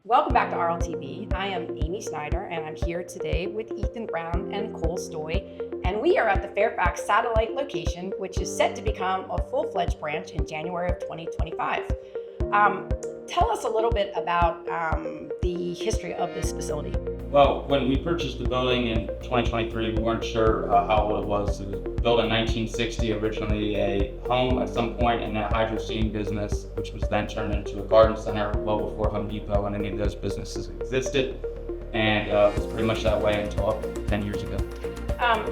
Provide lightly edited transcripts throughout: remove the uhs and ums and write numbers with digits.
Welcome back to RLTV. I am Amy Snyder, and I'm here today with Ethan Brown and Cole Stoy, and we are at the Fairfax satellite location, which is set to become a full-fledged branch in January of 2025. Tell us a little bit about the history of this facility. Well, when we purchased the building in 2023, we weren't sure how old it was. It was built in 1960, originally a home at some point in a hydro steam business, which was then turned into a garden center well before Home Depot and any of those businesses existed. And it was pretty much that way until 10 years ago.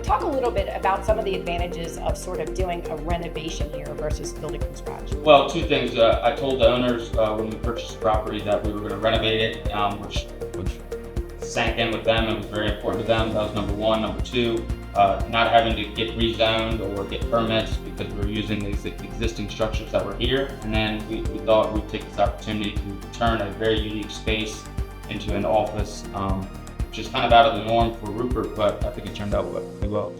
Talk a little bit about some of the advantages of sort of doing a renovation here versus building from scratch. Well, two things. I told the owners when we purchased the property that we were going to renovate it, which sank in with them. It was very important to them. That was number one. Number two, not having to get rezoned or get permits because we were using these existing structures that were here. And then we thought we'd take this opportunity to turn a very unique space into an office, which is kind of out of the norm for Rupert, but I think it turned out pretty well.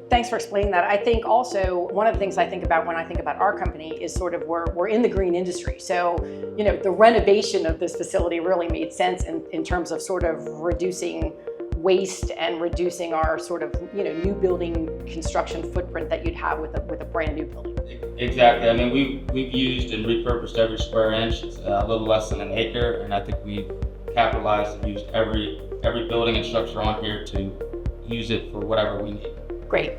Thanks for explaining that. I think also one of the things I think about when I think about our company is sort of we're in the green industry. So, the renovation of this facility really made sense in terms of sort of reducing waste and reducing our sort of, new building construction footprint that you'd have with a brand new building. Exactly. I mean, we've used and repurposed every square inch. It's a little less than an acre, and I think we capitalized and used every building and structure on here to use it for whatever we need. Great.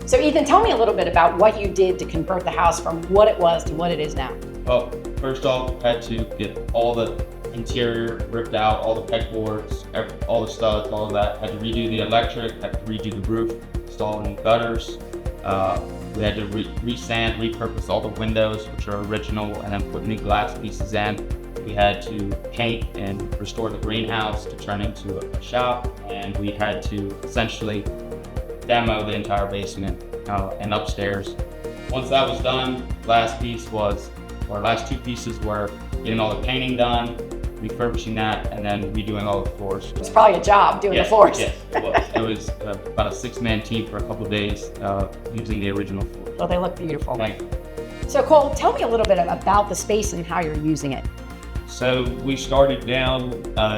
So Ethan, tell me a little bit about what you did to convert the house from what it was to what it is now. Well, first off, I had to get all the interior ripped out, all the pegboards, all the studs, all of that. Had to redo the electric, had to redo the roof, install new gutters. We had to resand, repurpose all the windows, which are original, and then put new glass pieces in. We had to paint and restore the greenhouse to turn into a shop, and we had to essentially demo the entire basement and upstairs. Once that was done, last two pieces were getting all the painting done, refurbishing that, and then redoing all the floors. It's probably a job doing the floors. Yes, it was. It was about a 6-man team for a couple of days using the original floors. Well, they look beautiful. Thank you. So Cole, tell me a little bit about the space and how you're using it. So we started down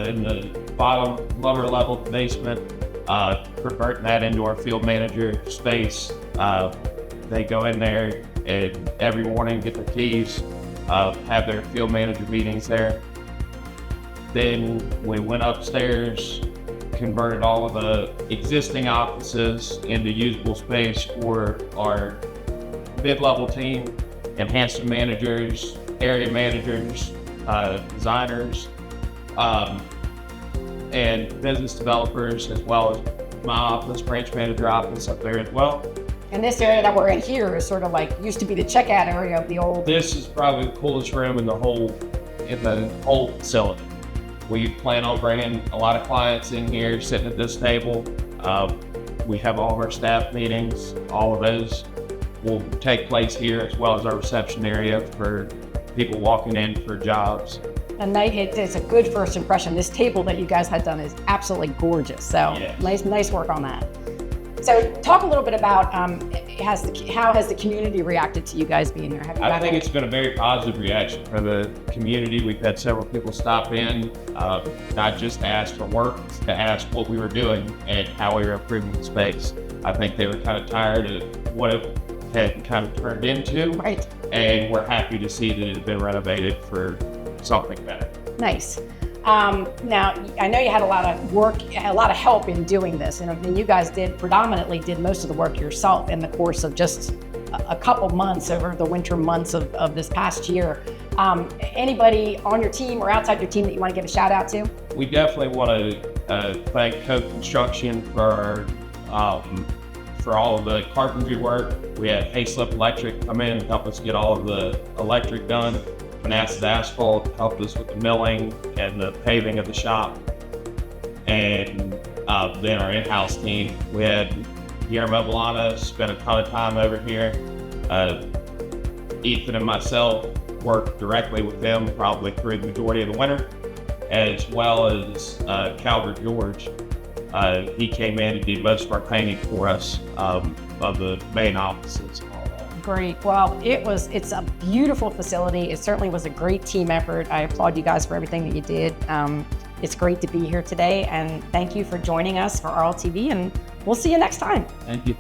in the bottom lower level basement, converting that into our field manager space. They go in there and every morning get their keys, have their field manager meetings there. Then we went upstairs, converted all of the existing offices into usable space for our mid-level team, enhanced managers, area managers, designers, and business developers, as well as my office, branch manager office up there as well. And this area that we're in here is sort of like used to be the checkout area of the old. This is probably the coolest room in the whole facility. We plan on bringing a lot of clients in here, sitting at this table. We have all of our staff meetings. All of those will take place here, as well as our reception area for people walking in for jobs. And it's a good first impression. This table that you guys had done is absolutely gorgeous. So yes. Nice work on that. So talk a little bit about how has the community reacted to you guys being here? I think it's been a very positive reaction from the community. We've had several people stop in, not just to ask for work, to ask what we were doing and how we were improving the space. I think they were kind of tired of what it had kind of turned into. Right. And we're happy to see that it had been renovated for something better. Nice. Now, I know you had a lot of work, a lot of help in doing this, and you guys predominantly did most of the work yourself in the course of just a couple months over the winter months of this past year. Anybody on your team or outside your team that you want to give a shout out to? We definitely want to thank Coke Construction for all of the carpentry work. We had Hayslip Electric come in and help us get all of the electric done. Manassas Asphalt helped us with the milling and the paving of the shop. And then our in-house team, we had Guillermo Bolano spent a ton of time over here. Ethan and myself worked directly with them probably through the majority of the winter, as well as Calvert George. He came in and did most of our painting for us of the main offices and all that. Great. Well, it's a beautiful facility. It certainly was a great team effort. I applaud you guys for everything that you did. It's great to be here today, and thank you for joining us for RLTV, and we'll see you next time. Thank you.